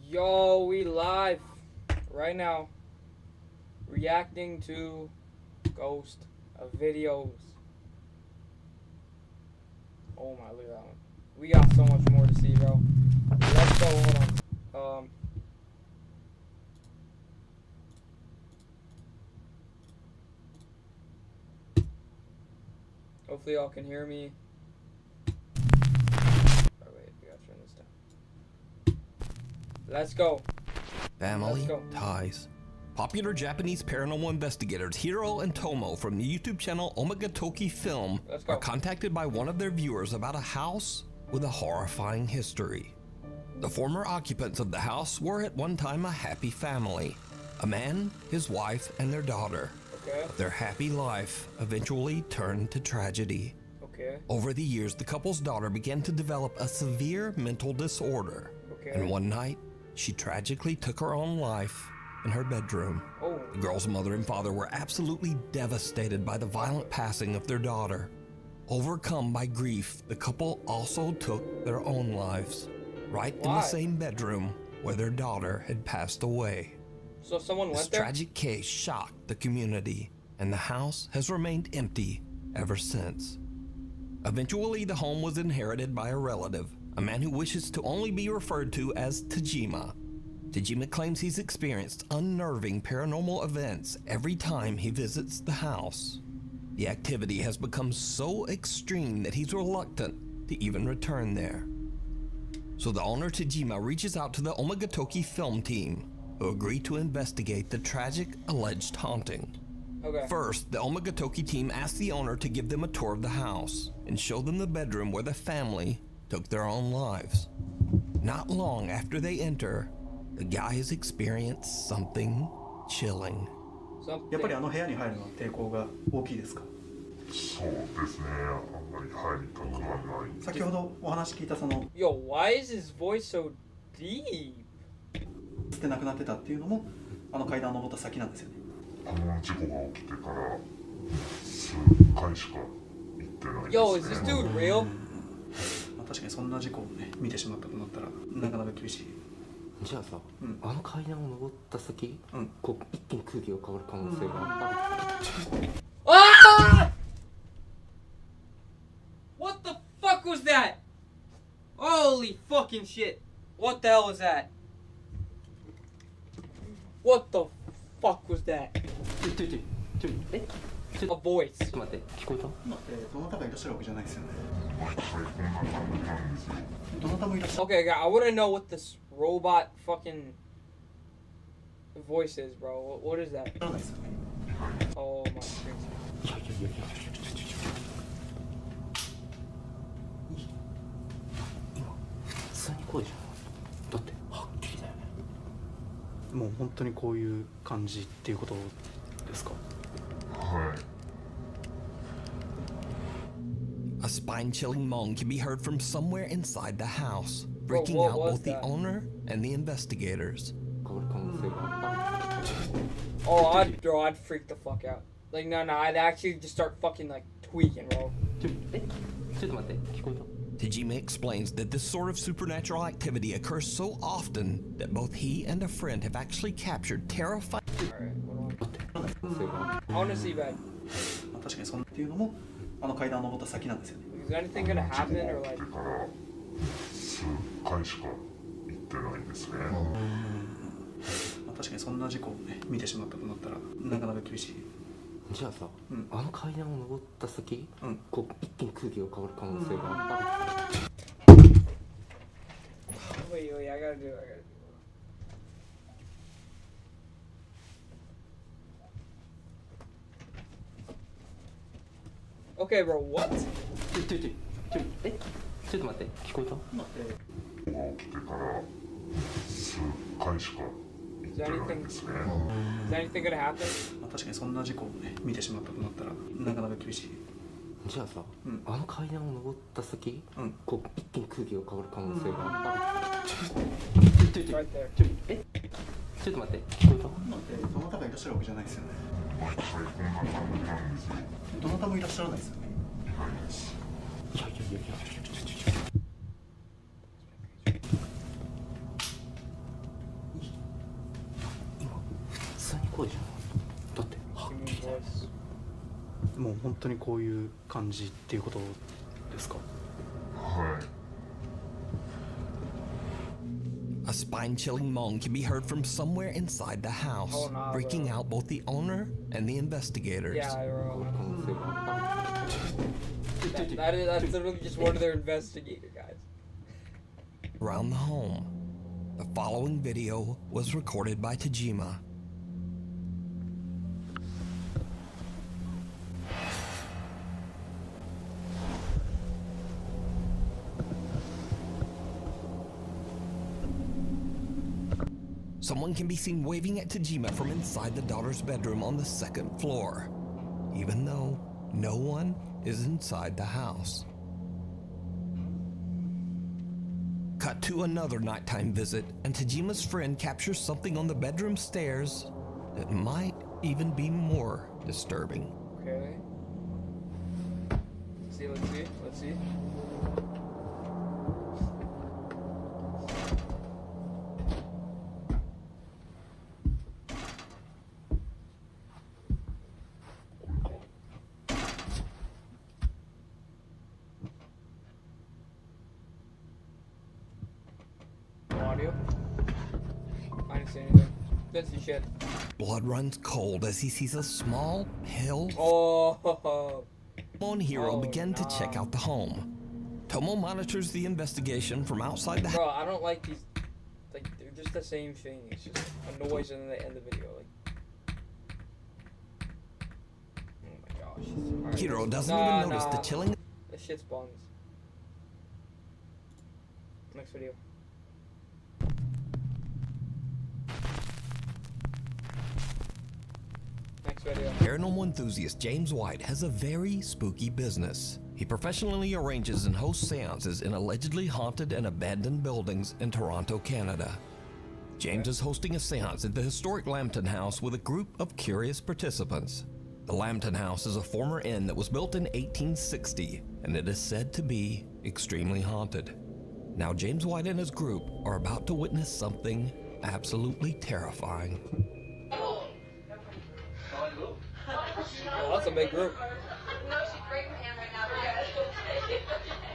Yo, we live right now, reacting to Ghost of videos. Oh my, look at that one. We got so much more to see, bro. Let's go. Hold on. Hopefully y'all can hear me. Oh wait, we gotta turn this down. Let's go. Family ties. Popular Japanese paranormal investigators Hiro and Tomo from the YouTube channel Omagatoki Film are contacted by one of their viewers about a house with a horrifying history. The former occupants of the house were at one time a happy family. A man, his wife, and their daughter. But their happy life eventually turned to tragedy. Over the years, the couple's daughter began to develop a severe mental disorder. And one night, she tragically took her own life in her bedroom. The girl's mother and father were absolutely devastated by the violent passing of their daughter. Overcome by grief, the couple also took their own lives, right in the same bedroom where their daughter had passed away. So someone went there? This tragic case shocked the community, and the house has remained empty ever since. Eventually, the home was inherited by a relative, a man who wishes to only be referred to as Tajima. Tajima claims he's experienced unnerving paranormal events every time he visits the house. The activity has become so extreme that he's reluctant to even return there. So the owner Tajima reaches out to the Omagatoki Film team, who agree to investigate the tragic alleged haunting. First, the Omagatoki team asks the owner to give them a tour of the house and show them the bedroom where the family took their own lives. Not long after they enter, the guys experience something chilling. やっぱりあの部屋に入るのは抵抗が大きいですか？そうですね。あんまり入りたくはない。先ほどお話聞いたその Yo, why is his voice so deep? 捨てなくなってたっていうのもあの階段を登った先なんですよね。あの事故が起きてから数回しか行ってないですね。Yo, is this dude real? まあ確かにそんな事故をね見てしまったとなったらなかなか厳しい。じゃあさ、あの階段を登った先、こう一気に空気が変わる可能性がある。Ah! What the fuck was that? Holy fucking shit! What the hell was that? What the fuck was that? A voice. ちょっと待って、聞こえた？どなたがいらっしゃるわけじゃないですよね。どなたもいらっしゃる。Okay, I wanna know what this robot fucking voice is, bro. What is that? Oh my screen. It's もう本当にこういう感じっていうことですか？はい。A spine-chilling moan can be heard from somewhere inside the house, freaking out both the owner and the investigators. Oh, I'd freak the fuck out. Like, no, I'd actually just start fucking, like, tweaking, bro. Tajima explains that this sort of supernatural activity occurs so often that both he and a friend have actually captured terrifying... Alright, hold on. I wanna see that. 確かにそんなっていうのもあの階段を登った先なんですよね。Is anything gonna happen or like? 数回しか行ってないですね。まあ確かにそんな事故をね見てしまったとなったらなかなか厳しい。じゃあさ、あの階段を登った先、こう一気に空気が変わる可能性がある。Wait, I gotta do it. Okay, bro, what? ちょっと待って、聞こえた？事故が起きてから数回しか行ってないですね。Is anything gonna happen? まあ確かにそんな事故をね見てしまったとなったらなかなか厳しい。じゃあさ、あの階段を登った先、こう一気に空気が変わる可能性がある。ちょっと待って、聞こえた？どなたがいらっしゃるわけじゃないですよね。毎回こんな感じなんですよ。どなたもいらっしゃらないですよね。いないです。いや。ごいじゃん。だってはっきりもう本当にこういう感じっていうことですか？はい。 A spine-chilling moan can be heard from somewhere inside the house, Oh, nah, freaking bro. out both the owner and the investigators. Yeah, こういう可能性があった。 that's literally just one of their investigator guys. Around the home, the following video was recorded by Tajima. Someone can be seen waving at Tajima from inside the daughter's bedroom on the second floor, even though no one is inside the house. Cut to another nighttime visit, and Tajima's friend captures something on the bedroom stairs that might even be more disturbing. Okay. Let's see. Audio. I didn't see anything. Didn't see shit. Blood runs cold as he sees a small, pale Oh. Tomo hero Oh, begin to check nah. out the home. Tomo monitors the investigation from outside the house. Bro, I don't like these. Like, they're just the same thing. It's just a noise and then they end the video. Like. Oh my gosh. Alright, Hero let's- doesn't nah, even notice nah. the chilling This shit's buns. Next video. Next video. Paranormal enthusiast James White has a very spooky business. He professionally arranges and hosts seances in allegedly haunted and abandoned buildings in Toronto, Canada. James is hosting a seance at the historic Lambton House with a group of curious participants. The Lambton House is a former inn that was built in 1860, and it is said to be extremely haunted. Now James White and his group are about to witness something absolutely terrifying. Oh, that's a big group. No, she's great for him right now.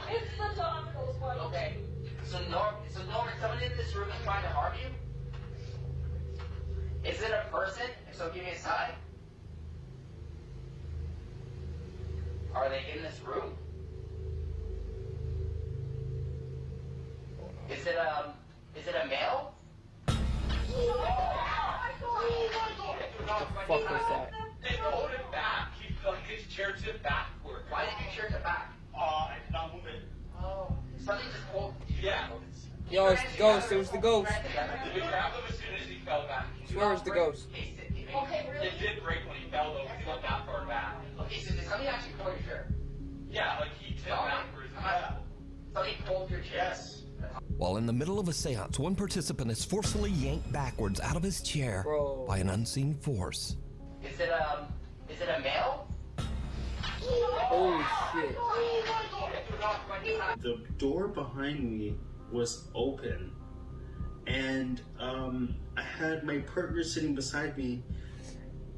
It's the dog goes one. Okay. So Norm, someone in this room is trying to harm you? Is it a person? If so, give me a sign. Are they in this room? Is it a male? What the fuck was that? They hold it back. His chair to backward. Why did you chair to back? I did not move it. Oh. Something just pulled. Yeah. Yo, it's the ghost. It was the ghost. We grabbed him as soon as he fell back. Where was the ghost? Okay, really? It did break when he fell though, because he went that far back. Okay, so did somebody actually pull your chair? Yeah, like he tipped backwards. Yeah. Somebody pulled your chair? Yes. While in the middle of a seance, one participant is forcefully yanked backwards out of his chair Bro. by an unseen force. Is it a male? Holy shit. The door behind me was open, and I had my partner sitting beside me,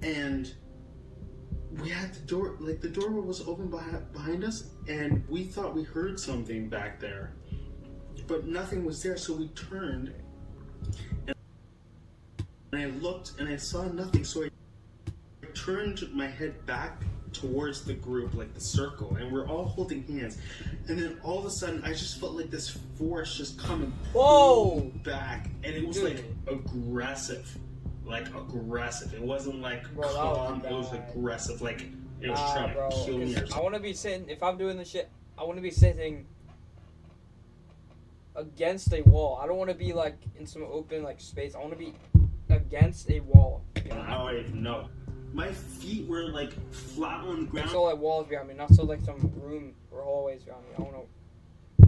and we had the door, like the door was open behind us, and we thought we heard something back there, but nothing was there, so we turned, and I looked, and I saw nothing, so I turned my head back towards the group, like the circle, and we're all holding hands, and then all of a sudden I just felt like this force just coming back, and it was like aggressive. It wasn't like calm, it was aggressive, like it was trying to kill me or something. I want to be sitting, if I'm doing this shit, I want to be sitting against a wall. I don't want to be like in some open like space. I want to be against a wall. You know? I don't even know. My feet were like flat on the ground. So like walls behind me, not so like some room or hallways behind me. I don't know.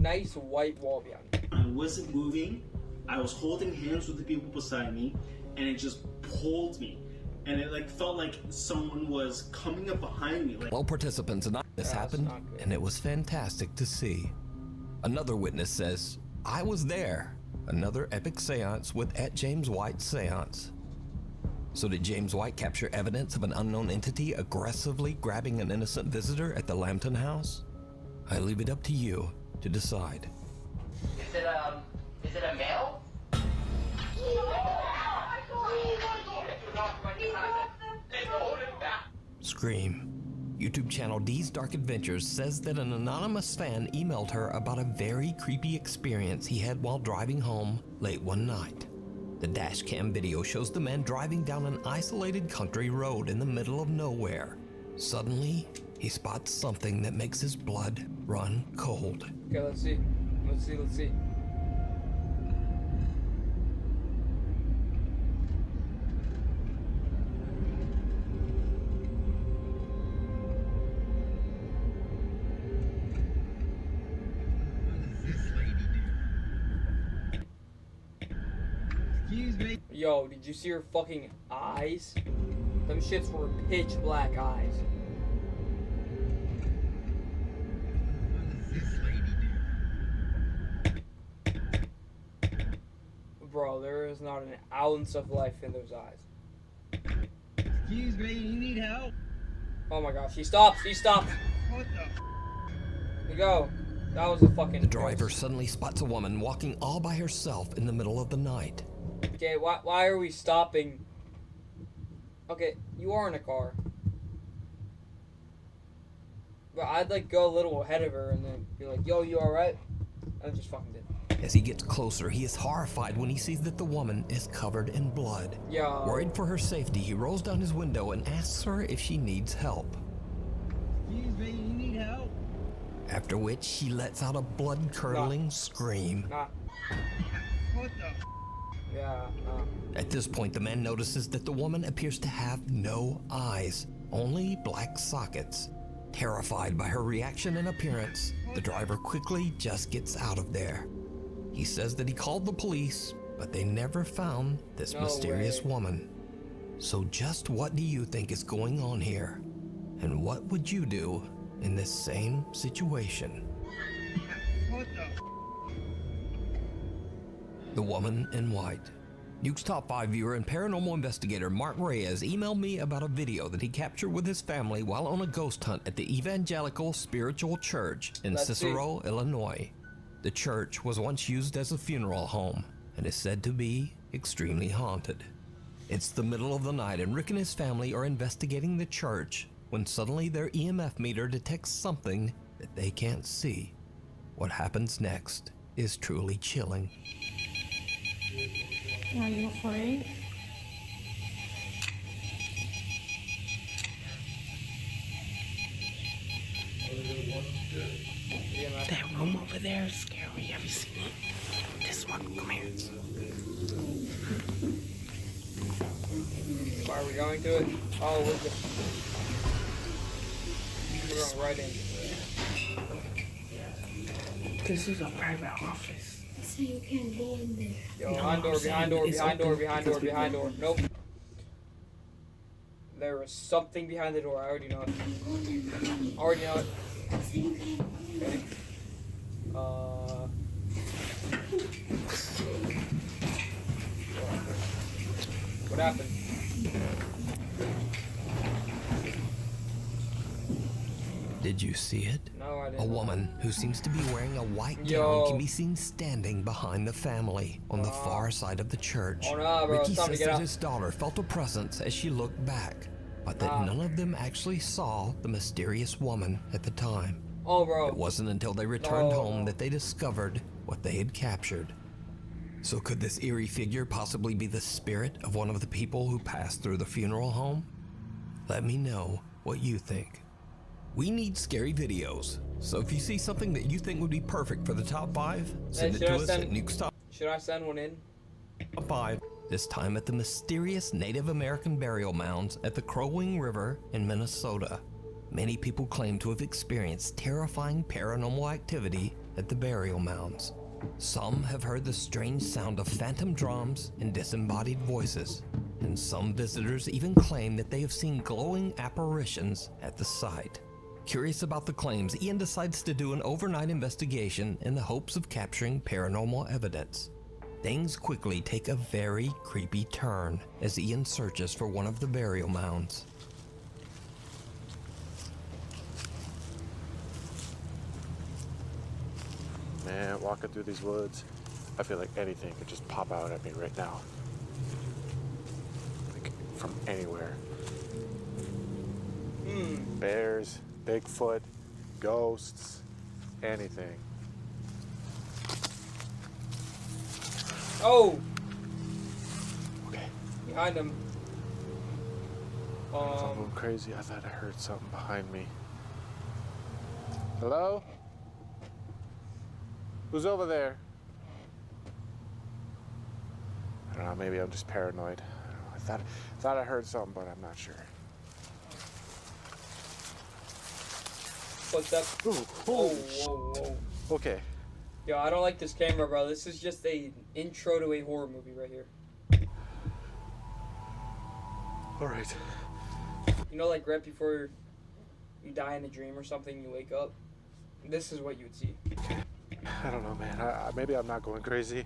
Nice white wall behind me. I wasn't moving. I was holding hands with the people beside me, and it just pulled me. And it like felt like someone was coming up behind me. Like, All participants and this happened, and it was fantastic to see. Another witness says, "I was there." Another epic seance with @JamesWhite Seance. So did James White capture evidence of an unknown entity aggressively grabbing an innocent visitor at the Lambton house? I leave it up to you to decide. Is it a male? Scream. YouTube channel D's Dark Adventures says that an anonymous fan emailed her about a very creepy experience he had while driving home late one night. The dashcam video shows the man driving down an isolated country road in the middle of nowhere. Suddenly, he spots something that makes his blood run cold. Okay, let's see. Let's see. Yo, did you see her fucking eyes? Them shits were pitch black eyes. Bro, there is not an ounce of life in those eyes. Excuse me, you need help? Oh my gosh, he stops! What the? There you go. That was a fucking... The driver suddenly spots a woman walking all by herself in the middle of the night. Okay, why are we stopping? Okay, you are in a car. But I'd like go a little ahead of her and then be like, yo, you alright? And I just fucking did. As he gets closer, he is horrified when he sees that the woman is covered in blood. Yo. Worried for her safety, he rolls down his window and asks her if she needs help. Excuse me, you need help? After which, she lets out a blood-curdling scream. Nah. What the? Yeah, At this point, the man notices that the woman appears to have no eyes, only black sockets. Terrified by her reaction and appearance, the driver quickly just gets out of there. He says that he called the police, but they never found this mysterious woman. So just what do you think is going on here? And what would you do in this same situation? What the? The Woman in White. Nuke's Top 5 viewer and paranormal investigator Mark Reyes emailed me about a video that he captured with his family while on a ghost hunt at the Evangelical Spiritual Church in Cicero, Illinois. The church was once used as a funeral home and is said to be extremely haunted. It's the middle of the night and Rick and his family are investigating the church when suddenly their EMF meter detects something that they can't see. What happens next is truly chilling. Are you afraid? That room over there is scary. Have you seen it? This one. Come here. Why are we going to it? Oh, we're going right in. This is a private office. So you can't go in there. Yo, No, behind door. Nope. There is something behind the door. I already know it. Okay. What happened? Did you see it? No, I didn't. A woman who seems to be wearing a white gown can be seen standing behind the family on the far side of the church. Oh no, bro. Ricky It's time to says get that out. his daughter felt a presence as she looked back, but that none of them actually saw the mysterious woman at the time. Oh, bro. It wasn't until they returned home that they discovered what they had captured. So could this eerie figure possibly be the spirit of one of the people who passed through the funeral home? Let me know what you think. We need scary videos, so if you see something that you think would be perfect for the top 5, send it to us at NukesTop. Should I send one in? Top 5, this time at the mysterious Native American burial mounds at the Crow Wing River in Minnesota. Many people claim to have experienced terrifying paranormal activity at the burial mounds. Some have heard the strange sound of phantom drums and disembodied voices, and some visitors even claim that they have seen glowing apparitions at the site. Curious about the claims, Ian decides to do an overnight investigation in the hopes of capturing paranormal evidence. things quickly take a very creepy turn as Ian searches for one of the burial mounds. Man, walking through these woods, I feel like anything could just pop out at me right now. Like, from anywhere. Bears, Bigfoot, ghosts, anything. Oh! Okay. Behind him. I'm going crazy. I thought I heard something behind me. Hello? Who's over there? I don't know, maybe I'm just paranoid. I don't know. I thought I heard something, but I'm not sure. What's that? Whoa, whoa. Okay. Yo, I don't like this camera, bro. This is just an intro to a horror movie right here. Alright. You know, like right before you die in a dream or something, you wake up? This is what you would see. I don't know, man. Maybe I'm not going crazy.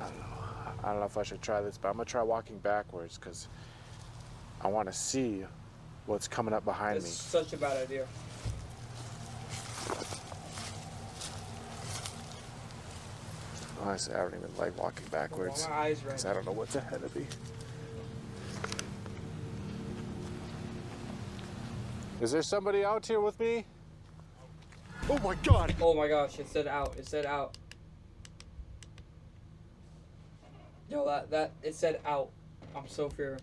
I don't know. I don't know if I should try this, but I'm going to try walking backwards because I want to see what's coming up behind me. This is such a bad idea. Honestly, I don't even like walking backwards My eyes right because I don't know what's ahead of me. Is there somebody out here with me? Oh my god! Oh my gosh, it said out. It said out. Yo, it said out. I'm so fear.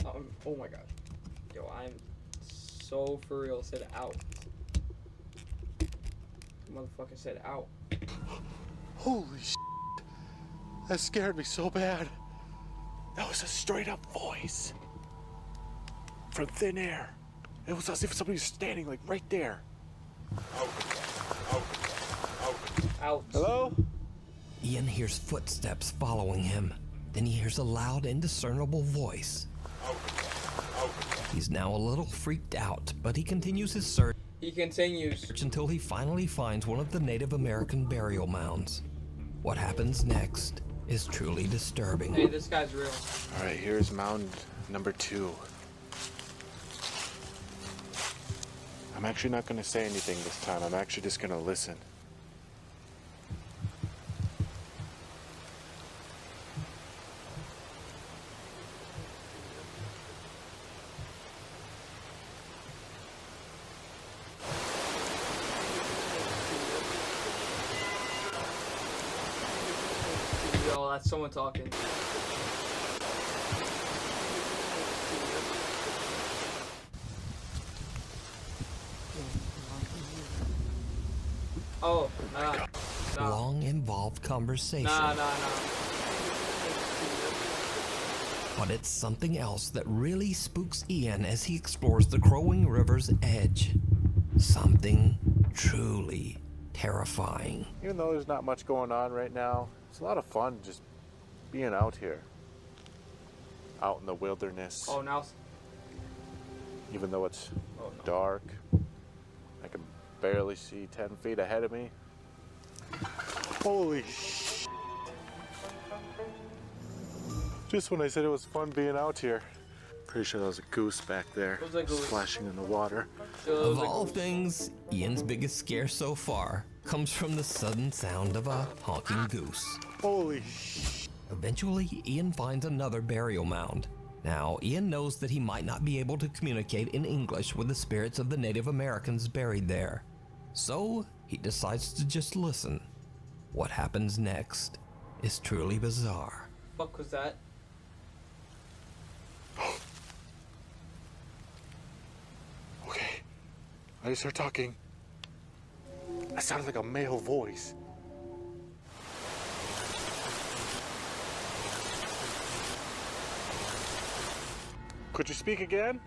Oh my god. Yo, I'm so for real. It said out. Motherfucker said out. Holy shit. That scared me so bad. That was a straight up voice. From thin air. It was as if somebody was standing like right there. Out. Hello? Ian hears footsteps following him. Then he hears a loud, indiscernible voice. He's now a little freaked out, but he continues his search. He continues Until he finally finds one of the Native American burial mounds. What happens next is truly disturbing. Hey, this guy's real. Alright, here's mound number 2. I'm actually not going to say anything this time. I'm actually just going to listen. Yo, that's someone talking. Oh, nah. Long, involved conversation. Nah. But it's something else that really spooks Ian as he explores the Crowing River's edge. Something truly terrifying. Even though there's not much going on right now, it's a lot of fun just being out here. Out in the wilderness. Oh, now. Even though it's dark, I can barely see 10 feet ahead of me. Holy shit. Just when I said it was fun being out here. Pretty sure that was a goose back there. Was a goose. Splashing in the water. Of all things, Ian's biggest scare so far comes from the sudden sound of a honking goose. Holy shit. Eventually, Ian finds another burial mound. Now, Ian knows that he might not be able to communicate in English with the spirits of the Native Americans buried there. So, he decides to just listen. What happens next is truly bizarre. Fuck was that? Okay, I just heard talking. That sounded like a male voice. Could you speak again?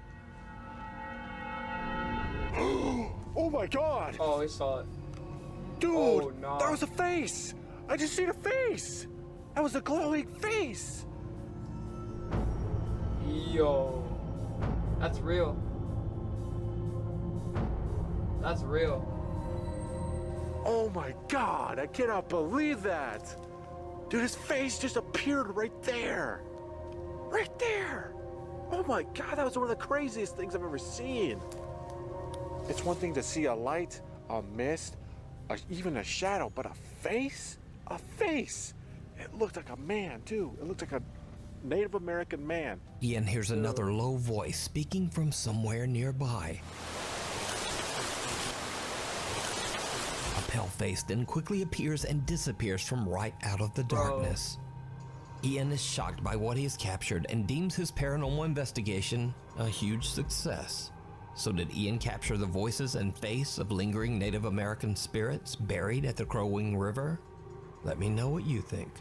Oh my god! Oh, he saw it. Dude, oh, no. That was a face! I just seen a face! That was a glowing face! Yo. That's real. That's real. Oh my god, I cannot believe that! Dude, his face just appeared right there. Right there. Oh my God, that was one of the craziest things I've ever seen. It's one thing to see a light, a mist, even a shadow, but a face? A face. It looked like a man, too. It looked like a Native American man. Ian hears another low voice speaking from somewhere nearby. A pale face then quickly appears and disappears from right out of the darkness. Ian is shocked by what he has captured and deems his paranormal investigation a huge success. So did Ian capture the voices and face of lingering Native American spirits buried at the Crow Wing River? Let me know what you think.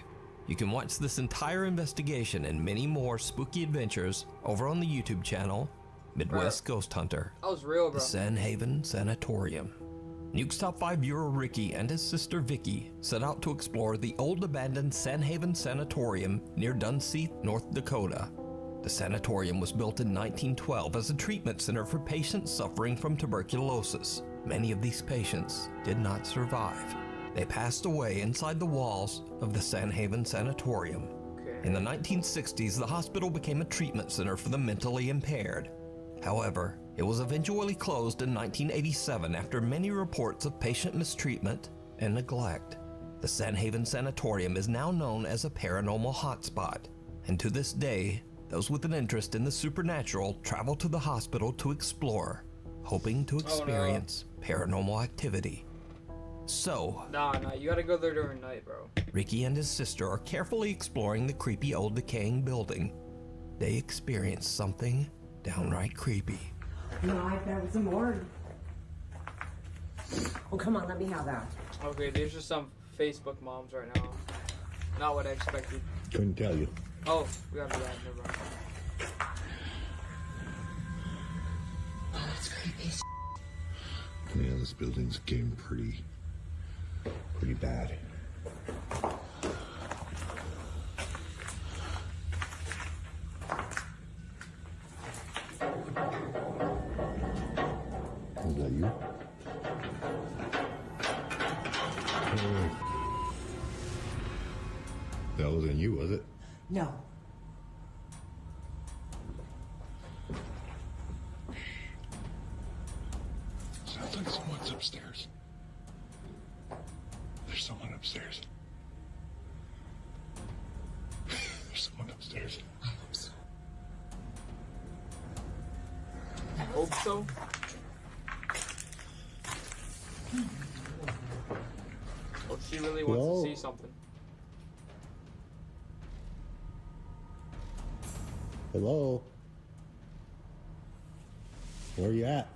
You can watch this entire investigation and many more spooky adventures over on the YouTube channel, Midwest Ghost Hunter. That was real, bro. The Sanhaven Sanatorium. Nuke's Top 5 viewer Ricky and his sister Vicky set out to explore the old abandoned Sanhaven Sanatorium near Dunseith, North Dakota. The sanatorium was built in 1912 as a treatment center for patients suffering from tuberculosis. Many of these patients did not survive. They passed away inside the walls of the Sanhaven Sanatorium. In the 1960s, the hospital became a treatment center for the mentally impaired. However, it was eventually closed in 1987 after many reports of patient mistreatment and neglect. The Sanhaven Sanatorium is now known as a paranormal hotspot, and to this day, those with an interest in the supernatural travel to the hospital to explore, hoping to experience paranormal activity. So, Nah, you gotta go there during night, bro. Ricky and his sister are carefully exploring the creepy old decaying building. They experience something downright creepy. No, I thought it was a morgue. Oh, come on, let me have that. Okay, there's just some Facebook moms right now. Not what I expected. Couldn't tell you. Oh, we gotta do that. Never mind. Oh, it's creepy. Yeah, this building's getting pretty bad. Is that you? That wasn't you, was it? No. Sounds like someone's upstairs. There's someone upstairs. There's someone upstairs. I hope so. I hope so. Oh, she really wants to see something. Hello? Where are you at?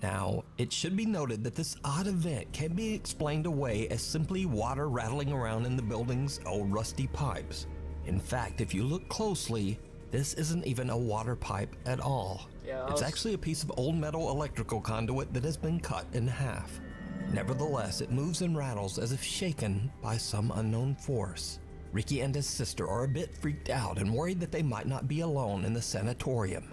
Now, it should be noted that this odd event can be explained away as simply water rattling around in the building's old rusty pipes. In fact, if you look closely, this isn't even a water pipe at all. Yeah, it's actually a piece of old metal electrical conduit that has been cut in half. Nevertheless, it moves and rattles as if shaken by some unknown force. Ricky and his sister are a bit freaked out and worried that they might not be alone in the sanatorium.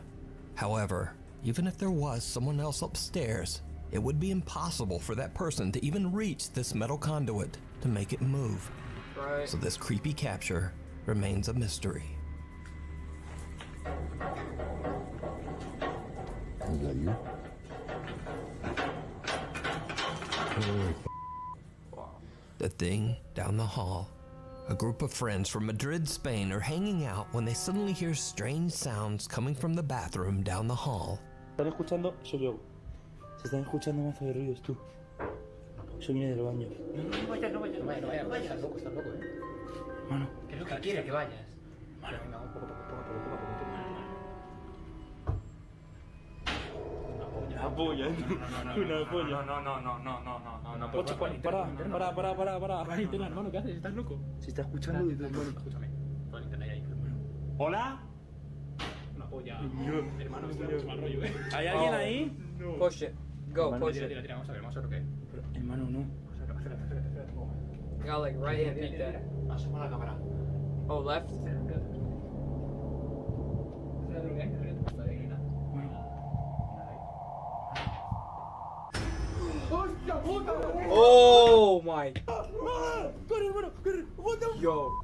However, even if there was someone else upstairs, it would be impossible for that person to even reach this metal conduit to make it move. Right. So this creepy capture remains a mystery. Is that you? The thing down the hall. A group of friends from Madrid, Spain are hanging out when they suddenly hear strange sounds coming from the bathroom down the hall. ¿Están escuchando? Soy yo. Se están escuchando mazo de ruidos, tú. Yo vine del baño. No vayas, estás loco, Mano. ¿Qué es lo que quiere que vayas? Mano, venga, un poco. Una polla. Una polla. No. Pocho, para. Cuarentena, hermano, ¿qué haces? ¿Estás loco? Se está escuchando y todo. Escúchame. Pon internet ahí, hermano. ¿Hola? Una polla. Hermano, me está mucho mal rollo, ¿eh? ¿Hay alguien ahí? No. Push it. Go, hermano, push it. Tira, vamos a ver qué. Pero, hermano, no. Espérate. You got like right hand peek that. Asoma la cámara. Oh, left? Oh my. Yo.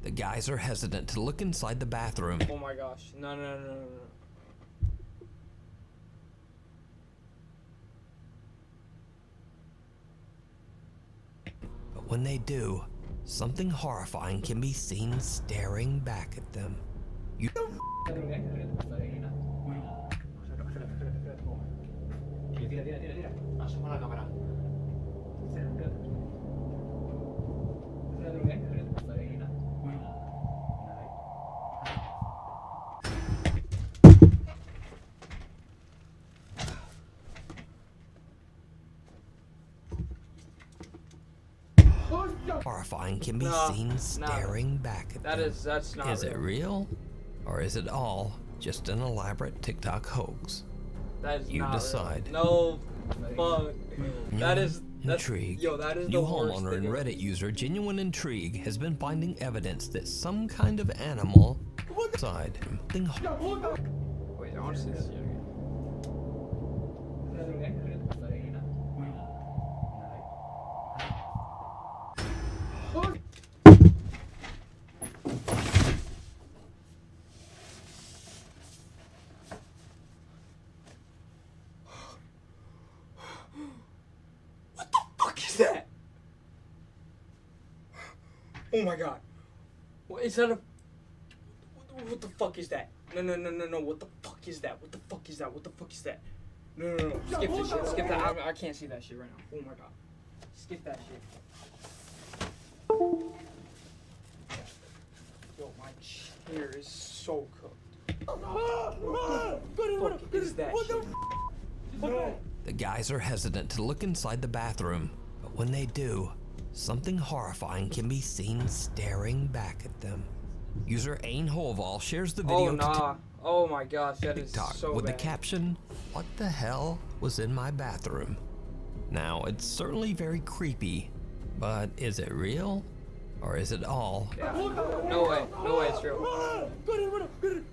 The guys are hesitant to look inside the bathroom. Oh my gosh. No. But when they do, something horrifying can be seen staring back at them. Horrifying can be seen staring back at them. That's not Is it real? Or is it all just an elaborate TikTok hoax? That is You not decide. Real. No, fuck. That's Intrigue. Yo, that is New the worst homeowner thing and ever. Reddit user Genuine Intrigue has been finding evidence that some kind of animal inside him. Wait, I want to see this shit again. What the fuck is that? Oh my god. What is that a... What the fuck is that? No. What the fuck is that? What the fuck is that? What the fuck is that? No. Skip this shit. Skip that. I can't see that shit right now. Oh my god. Skip that shit. Yo, my chair is so cooked. What the fuck is that shit? The guys are hesitant to look inside the bathroom, but when they do, something horrifying can be seen staring back at them. User Ain Holval shares the video to Oh my gosh, that is TikTok so with bad. the caption, "What the hell was in my bathroom?" Now, it's certainly very creepy, but is it real? Or is it all? Yeah. No way it's real.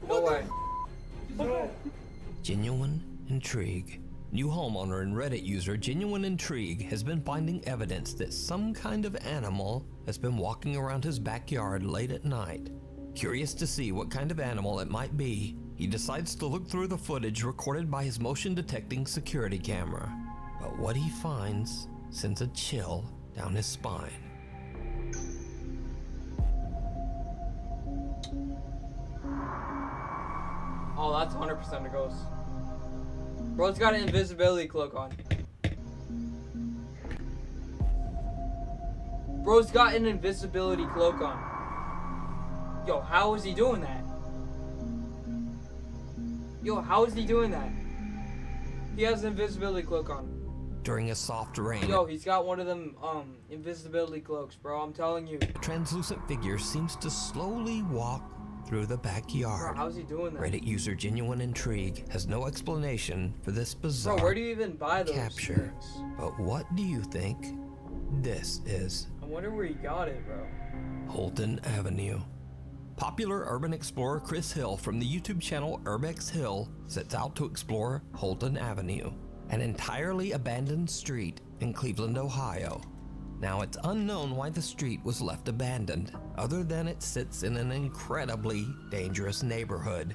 No way. Genuine Intrigue. New homeowner and Reddit user Genuine Intrigue has been finding evidence that some kind of animal has been walking around his backyard late at night. Curious to see what kind of animal it might be, he decides to look through the footage recorded by his motion detecting security camera. But what he finds sends a chill down his spine. Oh, that's 100% a ghost. Bro's got an invisibility cloak on. Bro's got an invisibility cloak on. Yo, how is he doing that? Yo, how is he doing that? He has an invisibility cloak on. During a soft rain, Yo, he's got one of them invisibility cloaks, bro. I'm telling you. a translucent figure seems to slowly walk through the backyard. Bro, how's he doing that? Reddit user Genuine Intrigue has no explanation for this bizarre Bro, where do you even buy those capture. things? But what do you think this is? I wonder where he got it, bro. Holton Avenue. Popular urban explorer Chris Hill from the YouTube channel Urbex Hill sets out to explore Holton Avenue, an entirely abandoned street in Cleveland, Ohio. Now, it's unknown why the street was left abandoned, other than it sits in an incredibly dangerous neighborhood.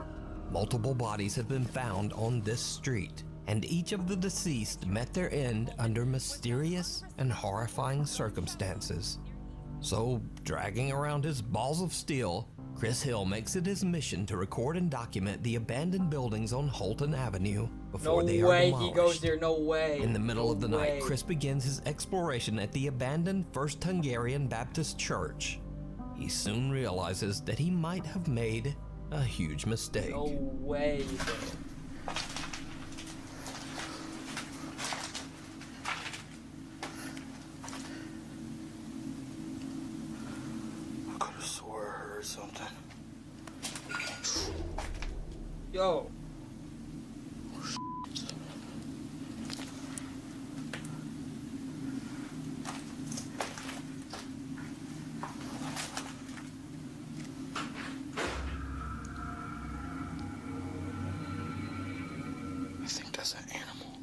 Multiple bodies have been found on this street, and each of the deceased met their end under mysterious and horrifying circumstances. So, dragging around his balls of steel, Chris Hill makes it his mission to record and document the abandoned buildings on Holton Avenue before they are demolished. No way he goes there, no way. In the middle of the night, way. Chris begins his exploration at the abandoned First Hungarian Baptist Church. He soon realizes that he might have made a huge mistake. No way, bro. I could have swore I heard something. Yo. I think that's an animal.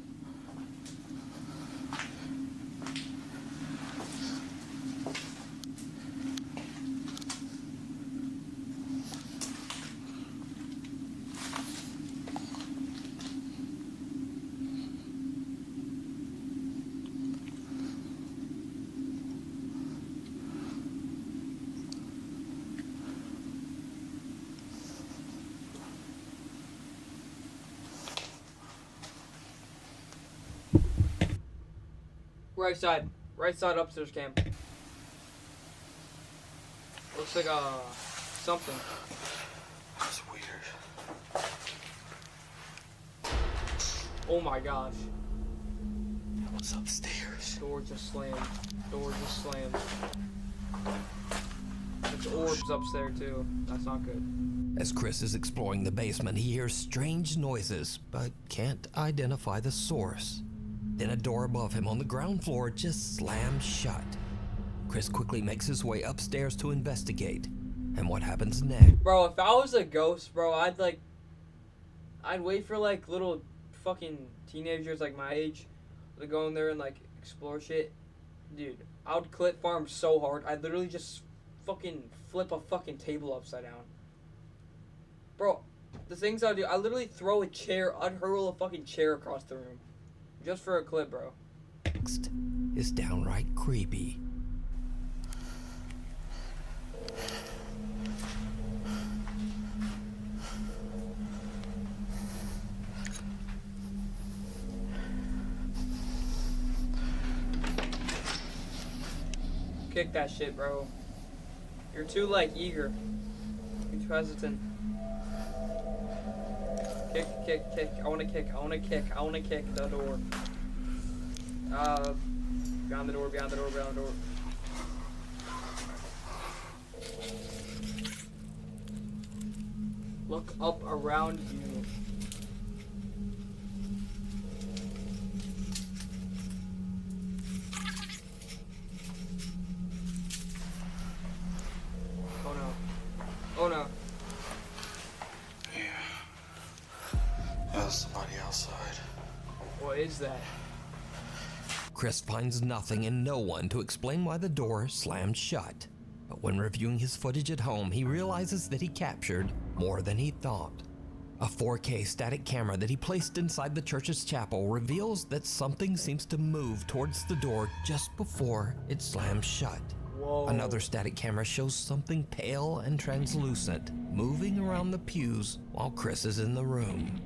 Right side upstairs cam. Looks like something. That's weird. Oh my gosh. What's upstairs? Door just slammed. Door just slammed. There's orbs upstairs too. That's not good. As Chris is exploring the basement, he hears strange noises, but can't identify the source. Then a door above him on the ground floor just slams shut. Chris quickly makes his way upstairs to investigate. And what happens next? Bro, if I was a ghost, bro, I'd wait for like little fucking teenagers like my age to go in there and like explore shit. Dude, I would clip farm so hard. I'd literally just fucking flip a fucking table upside down. Bro, the things I do, I literally throw a chair, I'd hurl a fucking chair across the room. Just for a clip, bro. Next is downright creepy. Kick that shit, bro. You're too, like, eager. You're too hesitant. Kick, kick, kick. I wanna kick, I wanna kick, I wanna kick the door. Behind the door, behind the door, behind the door. Look up around you. Oh no. Oh no. There's somebody outside. What is that? Chris finds nothing and no one to explain why the door slammed shut. But when reviewing his footage at home, he realizes that he captured more than he thought. A 4K static camera that he placed inside the church's chapel reveals that something seems to move towards the door just before it slams shut. Whoa. Another static camera shows something pale and translucent moving around the pews while Chris is in the room.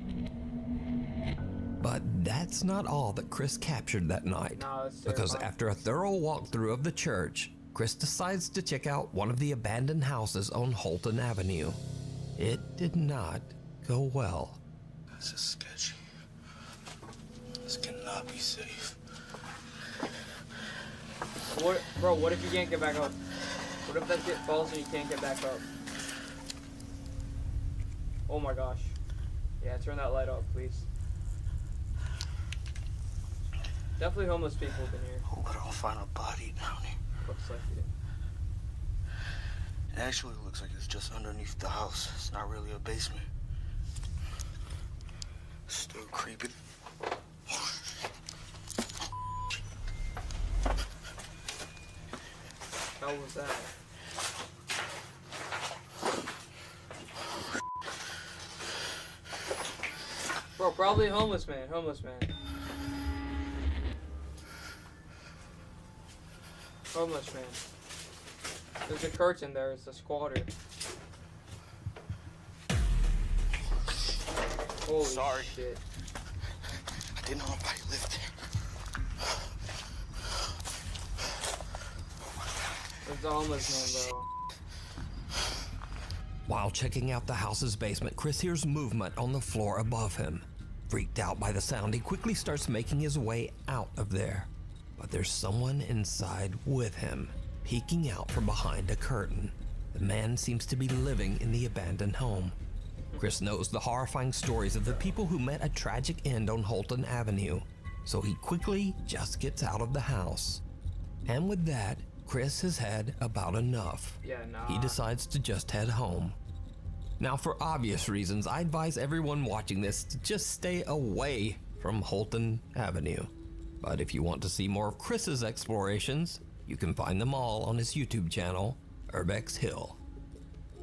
But that's not all that Chris captured that night, because after a thorough walkthrough of the church, Chris decides to check out one of the abandoned houses on Holton Avenue. It did not go well. This is sketchy. This cannot be safe. What, bro, what if you can't get back up? What if that shit falls and you can't get back up? Oh my gosh. Yeah, turn that light off, please. Definitely homeless people have been here. Hope I don't find a body down here. Looks like it. It actually looks like it's just underneath the house. It's not really a basement. Still creepy. How was that? Bro, probably a homeless man. Homeless man. Homeless man. There's a curtain there. It's a squatter. Holy Sorry. shit. I didn't know nobody lived there. There's a homeless man, bro. While checking out the house's basement, Chris hears movement on the floor above him. Freaked out by the sound, he quickly starts making his way out of there. But there's someone inside with him, peeking out from behind a curtain. The man seems to be living in the abandoned home. Chris knows the horrifying stories of the people who met a tragic end on Holton Avenue, so he quickly just gets out of the house. And with that, Chris has had about enough. Yeah, nah. He decides to just head home. Now, for obvious reasons, I advise everyone watching this to just stay away from Holton Avenue. But if you want to see more of Chris's explorations, you can find them all on his YouTube channel, Urbex Hill.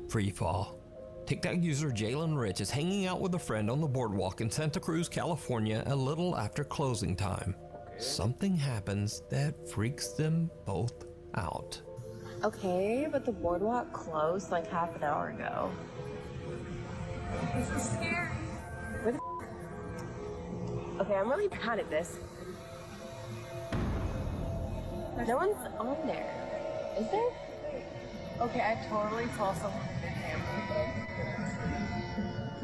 Freefall. TikTok user Jalen Rich is hanging out with a friend on the boardwalk in Santa Cruz, California a little after closing time. Something happens that freaks them both out. Okay, but the boardwalk closed like half an hour ago. This is scary. Where the Okay, I'm really bad at this. No one's on there. Is there? Okay, I totally saw someone with their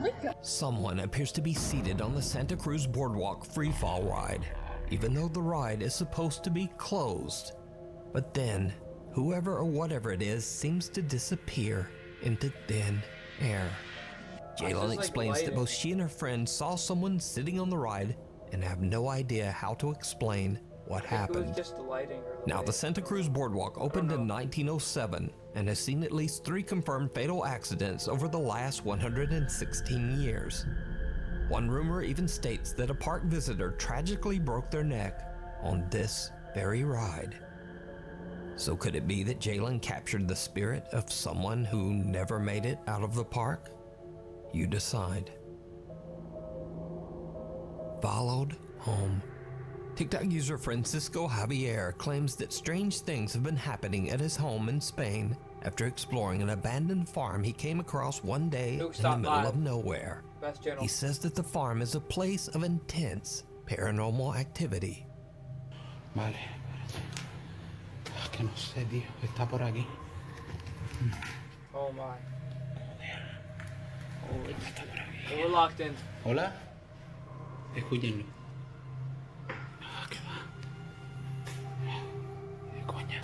camera. Someone appears to be seated on the Santa Cruz Boardwalk freefall ride, even though the ride is supposed to be closed. But then, whoever or whatever it is seems to disappear into thin air. Jalen explains that both she and her friend saw someone sitting on the ride and have no idea how to explain what happened. Just the lighting Now, the Santa Cruz Boardwalk opened in 1907 and has seen at least 3 confirmed fatal accidents over the last 116 years. One rumor even states that a park visitor tragically broke their neck on this very ride. So could it be that Jalen captured the spirit of someone who never made it out of the park? You decide. Followed home. TikTok user Francisco Javier claims that strange things have been happening at his home in Spain after exploring an abandoned farm he came across one day in the middle of nowhere. He says that the farm is a place of intense paranormal activity. Vale. Que no sé, tío. Está por aquí. Oh my. Oh, está por aquí. We're locked in. Hola. Escúchenlo. ¿Qué va? Coña.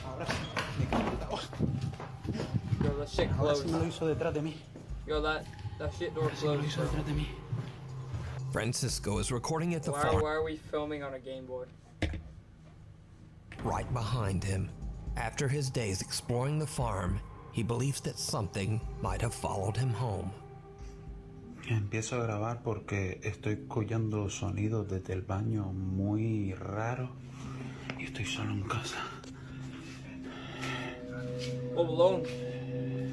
Ahora me cago. Yo, that shit closed. Ahora sí me lo hizo detrás de mí. Yo, that shit door closed. Francisco is recording at the Why farm are we filming on a Game Boy? right behind him. After his days exploring the farm, he believes that something might have followed him home. Empiezo a grabar porque estoy escuchando sonidos desde el baño muy raros y estoy solo en casa. Home Alone.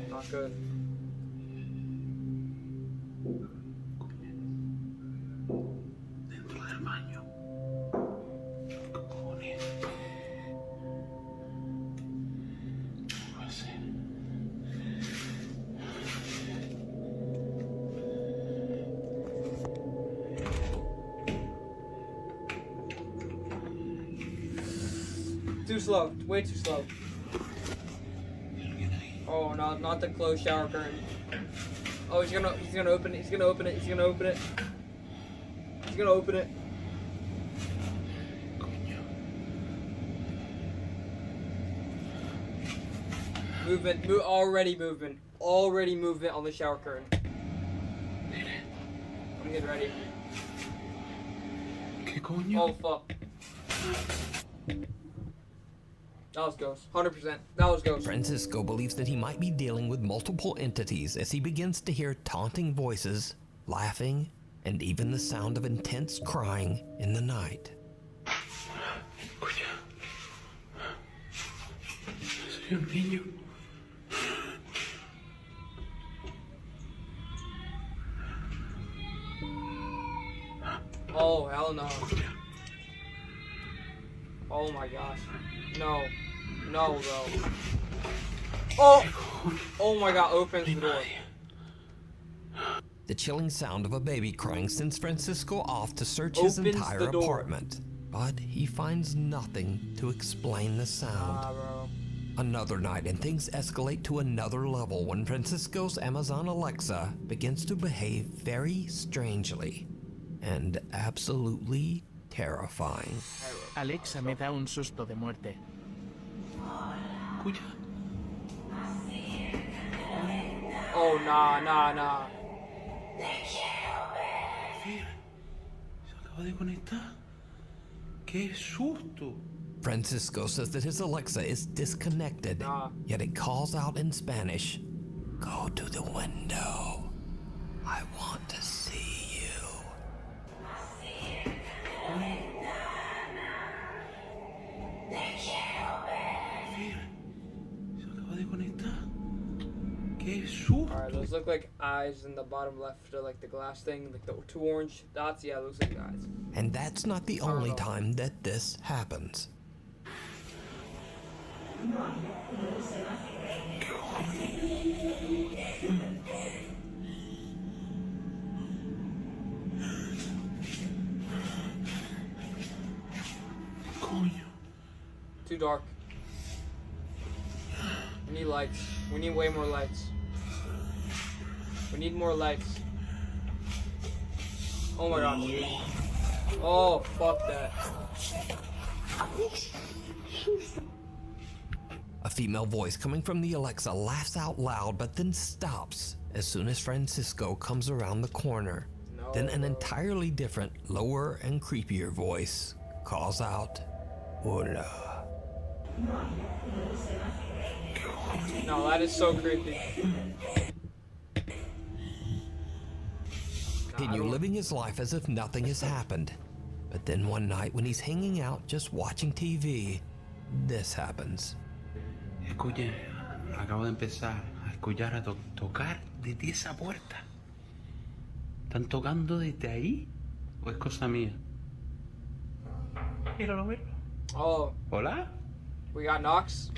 Not good. Dentro del baño. ¿Qué cojones? ¿Qué va a ser? Too slow. Way too slow. Oh no, not the closed shower curtain. Oh, he's gonna open it. He's gonna open it. He's gonna open it. He's gonna open it. Movement. Already movement on the shower curtain. I'm getting ready. ¿Qué coño? Oh fuck. That was ghost. 100%. That was ghost. Francisco believes that he might be dealing with multiple entities as he begins to hear taunting voices, laughing, and even the sound of intense crying in the night. Soy un niño. Oh, hell no. Oh my gosh. No. No, bro. Oh! Oh my god, opens the door. The chilling sound of a baby crying sends Francisco off to search his Opens entire the door. apartment, but he finds nothing to explain the sound. Bro. Another night and things escalate to another level when Francisco's Amazon Alexa begins to behave very strangely and absolutely terrifying. Alexa me da un susto de muerte. Escucha. Oh, nah. Mira, se acaba de conectar. ¡Qué susto! Francisco says that his Alexa is disconnected, yet it calls out in Spanish, "Go to the window. I want to see you." Mira, se acaba de conectar. ¡Qué susto! Alright, those look like eyes in the bottom left of like the glass thing, like the 2 orange dots. Yeah, looks like eyes. And that's not the only time that this happens. coño? Too dark. We need lights. We need way more lights. We need more lights. Oh my god. Oh, fuck that. A female voice coming from the Alexa laughs out loud but then stops as soon as Francisco comes around the corner. Then an entirely different, lower and creepier voice calls out, "Hola." No, that is so creepy. Continue living his life as if nothing has happened. But then one night when he's hanging out just watching TV, this happens. Escuche, acabo de empezar a escuchar a tocar desde esa puerta. ¿Están tocando desde ahí? ¿O es cosa mía? Míralo, míralo. Oh. Hola? We got knocks.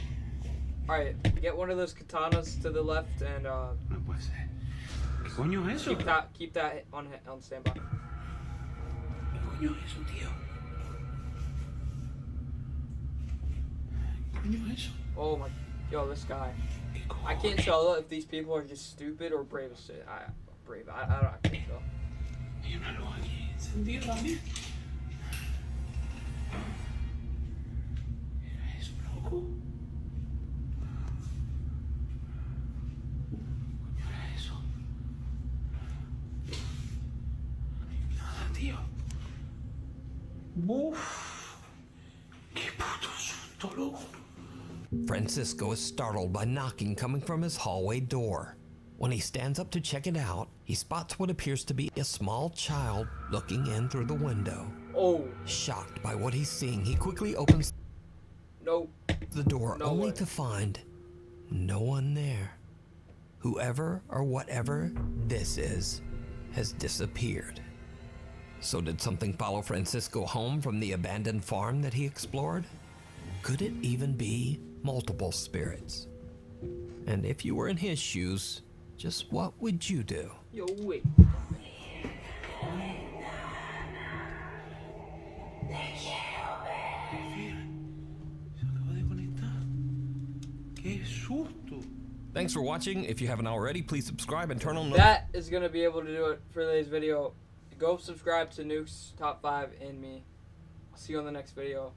Alright, get one of those katanas to the left and No puede ser. ¿Qué coño es eso? keep that on standby. ¿Qué coño es eso, tío? ¿Qué coño es eso? Oh my, yo, this guy. I can't tell if these people are just stupid or brave as shit. I can't tell. Hay una luz aquí encendida también. ¿Era eso, loco? ¿Qué era eso? Nada, tío. Uf. Qué puto susto, loco. Francisco is startled by knocking coming from his hallway door. When he stands up to check it out, he spots what appears to be a small child looking in through the window. Oh. Shocked by what he's seeing, he quickly opens the door only to find no one there. Whoever or whatever this is has disappeared. So did something follow Francisco home from the abandoned farm that he explored? Could it even be multiple spirits? And if you were in his shoes, just what would you do? Yo, wait. ¡Qué susto! Thanks for watching. If you haven't already, please subscribe and turn on That is going to be able to do it for today's video. Go subscribe to Nuke's Top 5 and me. I'll see you on the next video.